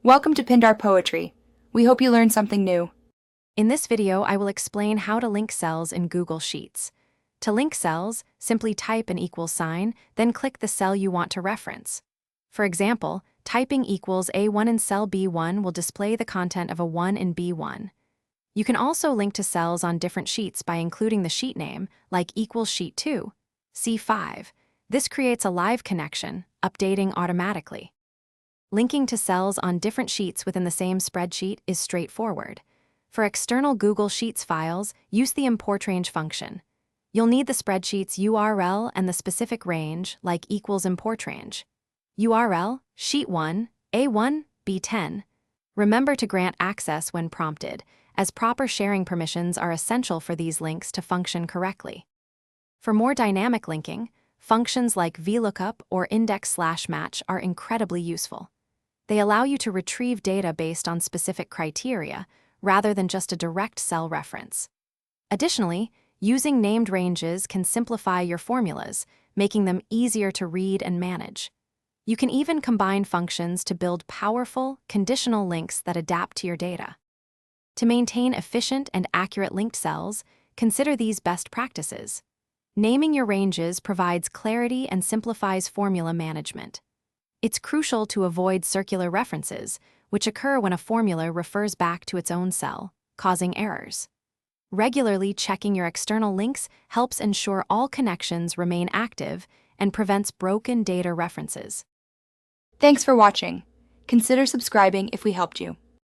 Welcome to Pindar Poetry. We hope you learned something new. In this video, I will explain how to link cells in Google Sheets. To link cells, simply type an equals sign, then click the cell you want to reference. For example, typing equals A1 in cell B1 will display the content of a 1 in B1. You can also link to cells on different sheets by including the sheet name, like equals sheet 2, C5. This creates a live connection, updating automatically. Linking to cells on different sheets within the same spreadsheet is straightforward. For external Google Sheets files, use the import range function. You'll need the spreadsheet's URL and the specific range, like equals import range. URL, sheet 1, A1, B10. Remember to grant access when prompted, as proper sharing permissions are essential for these links to function correctly. For more dynamic linking, functions like VLOOKUP or index/match are incredibly useful. They allow you to retrieve data based on specific criteria, rather than just a direct cell reference. Additionally, using named ranges can simplify your formulas, making them easier to read and manage. You can even combine functions to build powerful, conditional links that adapt to your data. To maintain efficient and accurate linked cells, consider these best practices. Naming your ranges provides clarity and simplifies formula management. It's crucial to avoid circular references, which occur when a formula refers back to its own cell, causing errors. Regularly checking your external links helps ensure all connections remain active and prevents broken data references. Thanks for watching. Consider subscribing if we helped you.